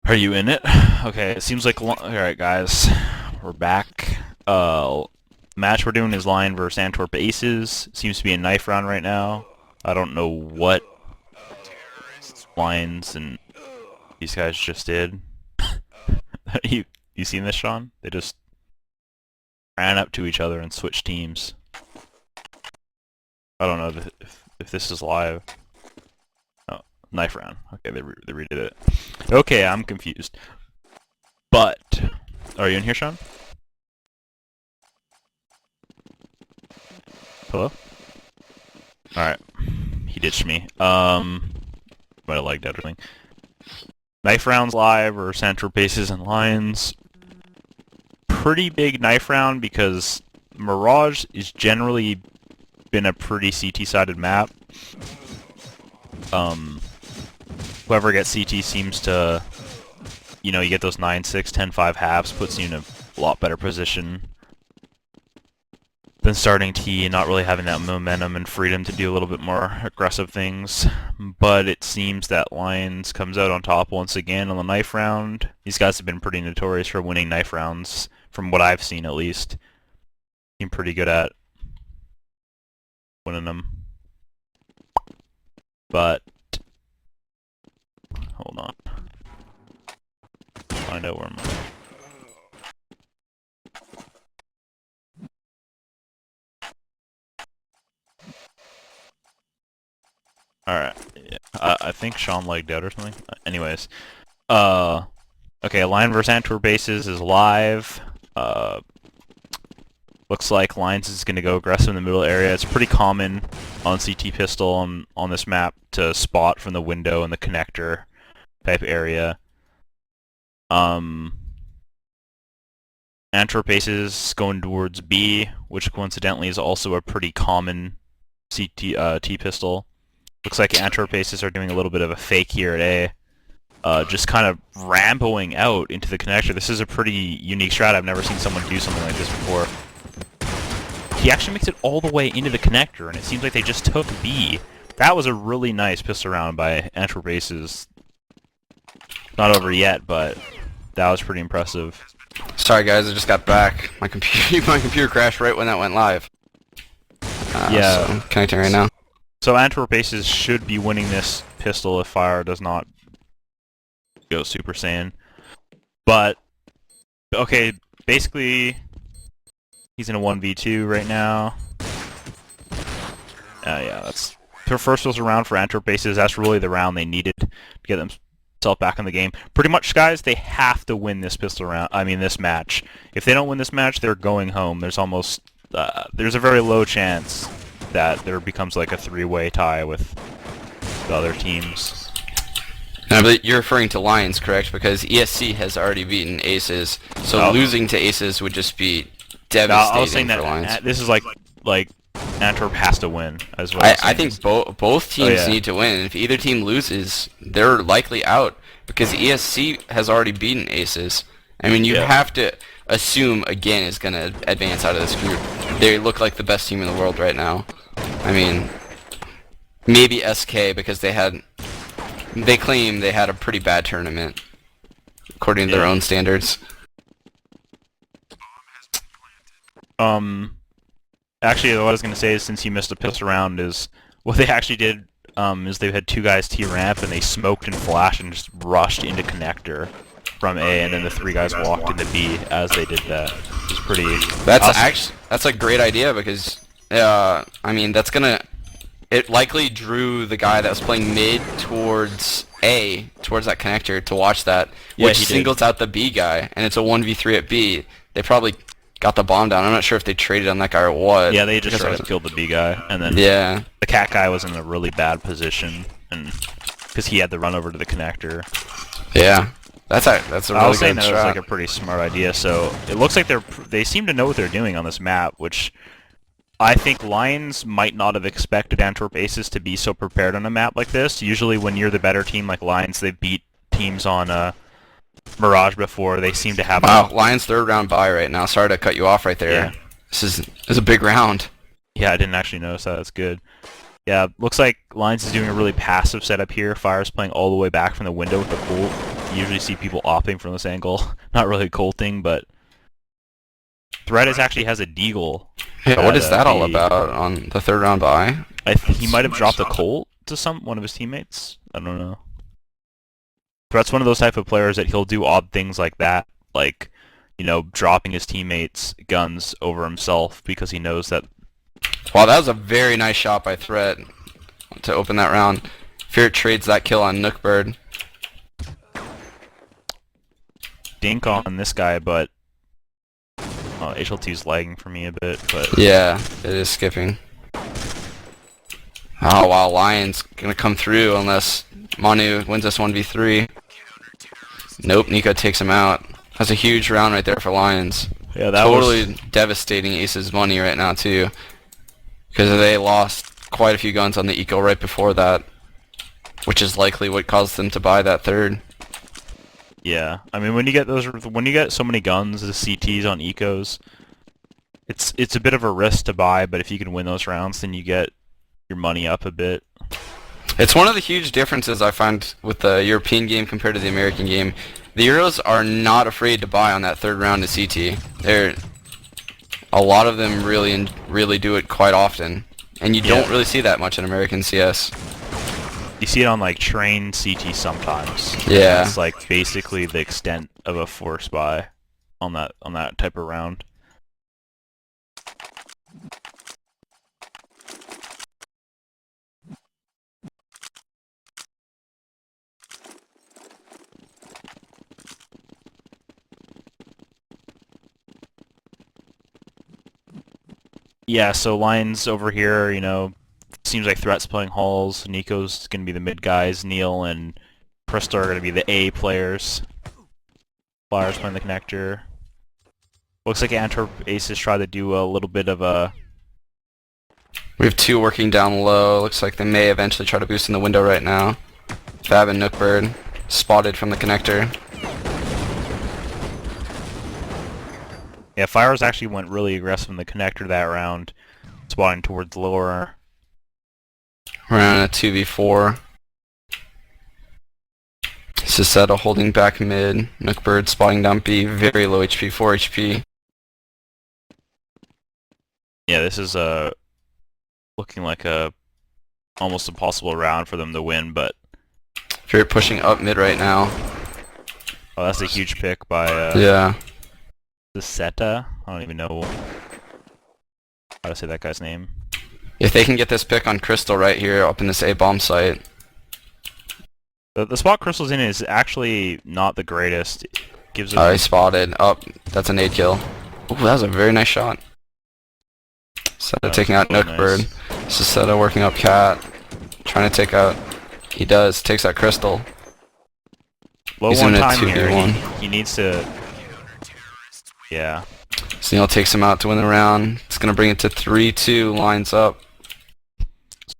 Are you in it? Okay, it seems like... Alright, guys. We're back. Match we're doing is Lion versus Antwerp Aces. Seems to be a knife round right now. I don't know what Lions and these guys just did. You seen this, Sean? They just ran up to each other and switched teams. I don't know if this is live. Oh, knife round. Okay, they redid it. Okay, I'm confused. But, are you in here, Sean? Hello? Alright. He ditched me. Might have liked everything. Knife rounds live or Antwerp Aces and Lions. Pretty big knife round because Mirage is generally been a pretty CT-sided map. Whoever gets CT seems to, you know, you get those 9-6, 10-5 halves, puts you in a lot better position than starting T and not really having that momentum and freedom to do a little bit more aggressive things. But it seems that Lions comes out on top once again on the knife round. These guys have been pretty notorious for winning knife rounds, from what I've seen at least. Seem pretty good at winning them. But hold on. Find out where I'm at. Alright, yeah. I think Sean lagged out or something. Anyways. Okay, Lion vs Antwerp Aces is live. Looks like Lions is going to go aggressive in the middle area. It's pretty common on CT Pistol on this map to spot from the window and the connector type area. Antwerp Aces going towards B, which coincidentally is also a pretty common CT T-Pistol. Looks like Antwerp Aces are doing a little bit of a fake here at A. Just kind of ramboing out into the connector. This is a pretty unique strat. I've never seen someone do something like this before. He actually makes it all the way into the connector, and it seems like they just took B. That was a really nice pistol round by Antwerp Aces. Not over yet, but that was pretty impressive. Sorry guys, I just got back. My computer crashed right when that went live. Yeah. So I'm connecting right now. So Antwerp Aces should be winning this pistol if Fire does not go Super Saiyan. But, okay, basically, he's in a 1v2 right now. Yeah, that's... Their first was a round for Antwerp Aces. That's really the round they needed to get themselves back in the game. Pretty much, guys, they have to win this pistol round. I mean, this match. If they don't win this match, they're going home. There's almost... there's a very low chance that there becomes like a three-way tie with the other teams. No, but you're referring to Lions, correct? Because ESC has already beaten Aces, so losing to Aces would just be devastating I was saying for Lions. that this is like Antwerp has to win as well. I think both teams need to win. If either team loses, they're likely out because ESC has already beaten Aces. I mean, you have to assume again is going to advance out of this group. They look like the best team in the world right now. I mean, maybe SK because they claim they had a pretty bad tournament according to their own standards. Actually, what I was going to say is since he missed a pistol round is what they actually did is they had two guys T-ramp and they smoked and flashed and just rushed into connector from A, and then the three guys walked into B as they did that. It was pretty... That's a great idea because, I mean, it likely drew the guy that was playing mid towards A, towards that connector, to watch that, which singles out the B guy, and it's a 1v3 at B. They probably got the bomb down. I'm not sure if they traded on that guy or what. Yeah, they just tried to kill the B guy, and then the cat guy was in a really bad position, and because he had to run over to the connector. Yeah. That's a really good strat. I was saying that was like a pretty smart idea. So it looks like they seem to know what they're doing on this map, which I think Lions might not have expected Antwerp Aces to be so prepared on a map like this. Usually, when you're the better team like Lions, they've beat teams on Mirage before. They seem to have. Wow, Lions third round bye right now. Sorry to cut you off right there. Yeah. This is a big round. Yeah, I didn't actually notice that. That's good. Yeah, looks like Lions is doing a really passive setup here. Fire's playing all the way back from the window with the pool. You usually see people opping from this angle. Not really a cool thing, but Threadis actually has a deagle. Yeah, what is that all about on the third round bye? He might have dropped a Colt to one of his teammates. I don't know. Threat's one of those type of players that he'll do odd things like that, like, you know, dropping his teammates' guns over himself because he knows that. Wow, that was a very nice shot by Threat to open that round. Fear trades that kill on Nookbird. Dink on this guy, but HLT's lagging for me a bit, but yeah, it is skipping. Oh wow, Lion's gonna come through unless Manu wins this 1v3. Nope, Nico takes him out. That's a huge round right there for Lions. Yeah, that totally devastating Ace's money right now too, because they lost quite a few guns on the eco right before that, which is likely what caused them to buy that third. Yeah, I mean when you get so many guns, the CTs on ecos, it's a bit of a risk to buy, but if you can win those rounds, then you get your money up a bit. It's one of the huge differences I find with the European game compared to the American game. The Euros are not afraid to buy on that third round to CT. A lot of them really do it quite often, and you don't really see that much in American CS. You see it on like train CT sometimes. Yeah. It's like basically the extent of a force buy on that type of round. Yeah, so Lions over here, you know, seems like Threat's playing Halls, Nico's going to be the mid guys, Neil and Crystal are going to be the A players. Flyers playing the connector. Looks like Antwerp Aces try to do a little bit of a... We have two working down low. Looks like they may eventually try to boost in the window right now. Fab and Nookbird spotted from the connector. Yeah, Fires actually went really aggressive in the connector that round, spotting towards lower. We're on a 2v4. Siseta holding back mid. Nookbird spotting down B, very low HP, 4 HP. Yeah, this is looking like a almost impossible round for them to win, but... Fear pushing up mid right now. Oh, that's a huge pick by... yeah. Seta? I don't even know how to say that guy's name. If they can get this pick on Crystal right here up in this A bomb site. The spot Crystal's in is actually not the greatest. It gives him... He spotted. Oh, that's a nade kill. Ooh, that was a very nice shot. Seta taking out Nookbird. Nice. Seta working up Cat. Trying to take out... He does. Takes out Crystal. Low He's one in a time 2v1. here. He needs to... Yeah. Neil takes him out to win the round. It's going to bring it to 3-2, lines up.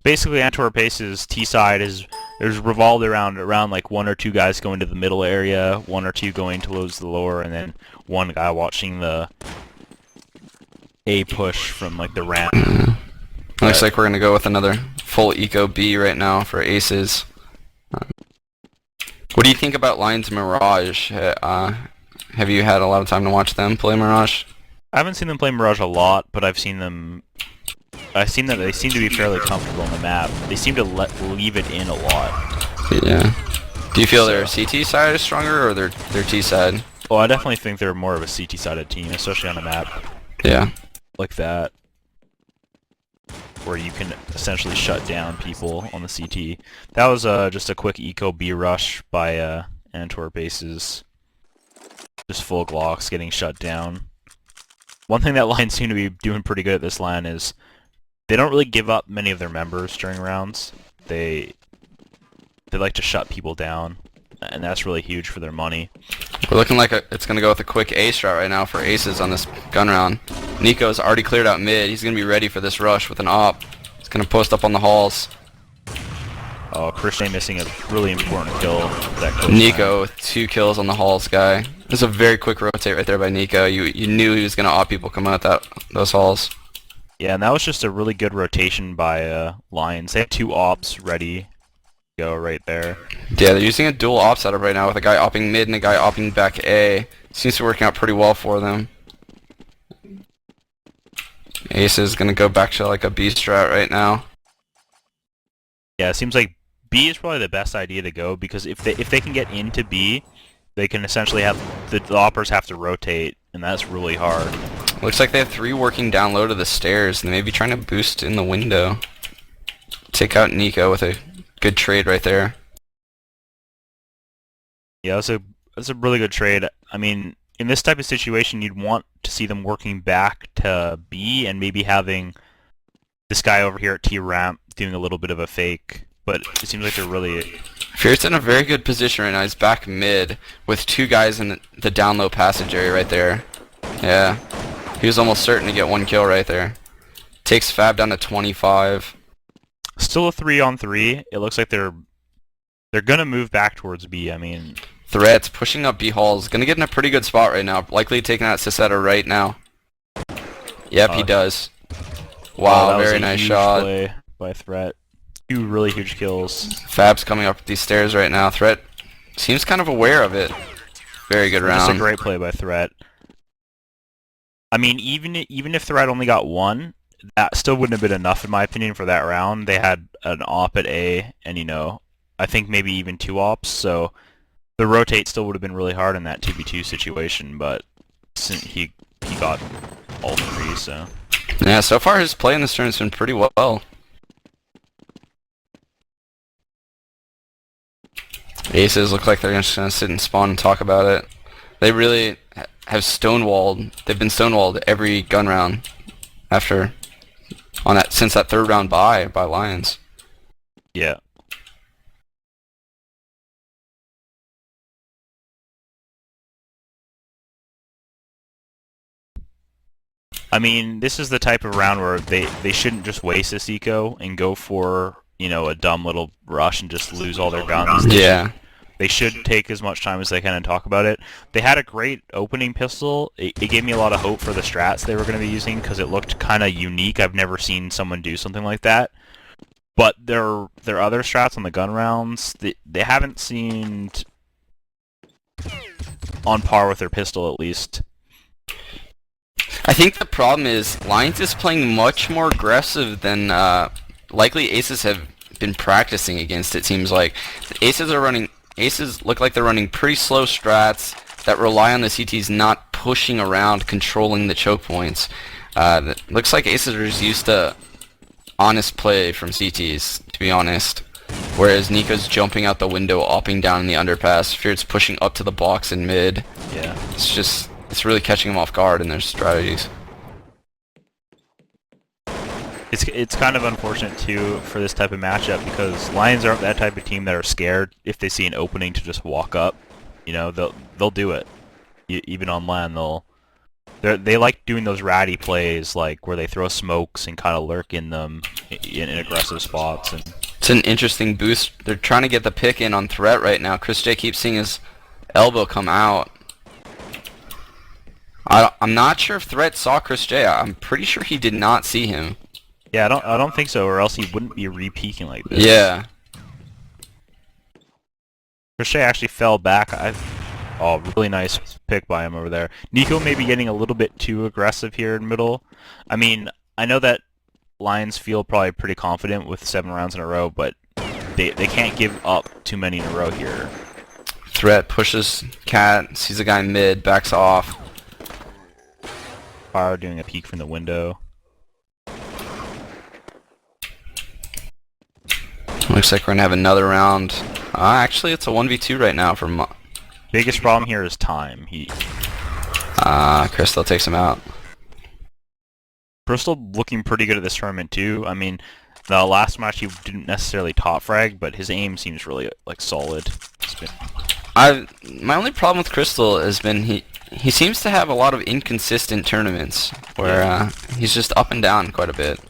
Basically, Antwerp Aces T side is revolved around like one or two guys going to the middle area, one or two going towards the lower, and then one guy watching the A push from like the ramp. Looks like we're going to go with another full eco B right now for Aces. What do you think about Lions Mirage? Have you had a lot of time to watch them play Mirage? I haven't seen them play Mirage a lot, but I've seen that they seem to be fairly comfortable on the map. They seem to leave it in a lot. Yeah. Do you feel their CT side is stronger or their T side? Well, I definitely think they're more of a CT-sided team, especially on a map Yeah. like that, where you can essentially shut down people on the CT. That was just a quick eco B rush by Antwerp Aces. Just full Glocks getting shut down. One thing that Lions seem to be doing pretty good at this LAN is they don't really give up many of their members during rounds. They like to shut people down, and that's really huge for their money. We're looking like it's going to go with a quick A strat right now for Aces on this gun round. Nico's already cleared out mid. He's going to be ready for this rush with an op. He's going to post up on the halls. Oh, Christian missing a really important kill. That Nico with 2 kills on the halls guy. It was a very quick rotate right there by Nico. You knew he was going to op people come out those halls. Yeah, and that was just a really good rotation by Lions. They had 2 ops ready go right there. Yeah, they're using a dual op setup right now with a guy opping mid and a guy opping back A. Seems to be working out pretty well for them. Ace is gonna go back to like a B strat right now. Yeah, it seems like B is probably the best idea to go because if they can get into B, they can essentially have the oppers have to rotate, and that's really hard. Looks like they have 3 working down low to the stairs, and they may be trying to boost in the window. Take out Nico with a good trade right there. Yeah, that's a really good trade. I mean, in this type of situation, you'd want to see them working back to B and maybe having this guy over here at T ramp doing a little bit of a fake. But it seems like they're really... Fierce in a very good position right now. He's back mid with 2 guys in the down low passage area right there. Yeah. He was almost certain to get 1 kill right there. Takes Fab down to 25. Still a 3-on-3. It looks like they're gonna move back towards B. I mean... Threats pushing up B halls. Gonna get in a pretty good spot right now. Likely taking out Sisetta right now. Yep, he does. Wow, very nice shot. Play by Threat. 2 really huge kills. Fab's coming up these stairs right now. Threat seems kind of aware of it. Very good round. Just a great play by Threat. I mean, even if Threat only got 1, that still wouldn't have been enough in my opinion for that round. They had an op at A, and you know, I think maybe even 2 ops, so the rotate still would have been really hard in that 2v2 situation, but he got all 3, so... Yeah, so far his play in this turn has been pretty well. Aces look like they're just gonna sit and spawn and talk about it. They really have stonewalled. They've been stonewalled every gun round since that 3rd round by Lions. Yeah. I mean, this is the type of round where they shouldn't just waste this eco and go for, you know, a dumb little rush and just lose all their guns. They should take as much time as they can and talk about it. They had a great opening pistol. It gave me a lot of hope for the strats they were going to be using because it looked kind of unique. I've never seen someone do something like that. But their other strats on the gun rounds, they haven't seemed on par with their pistol at least. I think the problem is Lions is playing much more aggressive than likely Aces have been practicing against. It seems like the Aces look like they're running pretty slow strats that rely on the CTs not pushing around, controlling the choke points. Looks like Aces are just used to honest play from CTs, to be honest. Whereas Nico's jumping out the window, opping down in the underpass. Fierce's pushing up to the box in mid. Yeah. It's really catching them off guard in their strategies. It's kind of unfortunate too for this type of matchup because Lions aren't that type of team that are scared if they see an opening to just walk up. You know, they'll do it. Even on land, they like doing those ratty plays like where they throw smokes and kind of lurk in them in aggressive spots. And it's an interesting boost. They're trying to get the pick in on Threat right now. Chris J keeps seeing his elbow come out. I'm not sure if Threat saw Chris J. I'm pretty sure he did not see him. Yeah, I don't think so, or else he wouldn't be re-peeking like this. Yeah. Chris J actually fell back. Oh, really nice pick by him over there. Nico may be getting a little bit too aggressive here in middle. I mean, I know that Lions feel probably pretty confident with 7 rounds in a row, but they can't give up too many in a row here. Threat pushes Cat, sees a guy mid, backs off. Fire doing a peek from the window. Looks like we're gonna have another round. Actually, it's a 1v2 right now for Biggest problem here is time. Crystal takes him out. Crystal looking pretty good at this tournament too. I mean, the last match he didn't necessarily top frag, but his aim seems really like solid. My only problem with Crystal has been he seems to have a lot of inconsistent tournaments where he's just up and down quite a bit.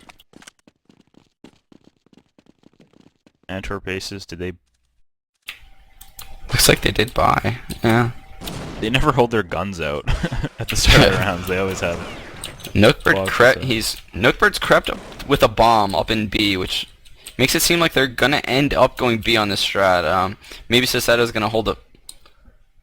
Antwerp Aces, did they? Looks like they did buy. Yeah. They never hold their guns out at the start of the rounds. They always have. Nookbird's crept up with a bomb up in B, which makes it seem like they're gonna end up going B on this strat. Maybe Saseto's gonna hold up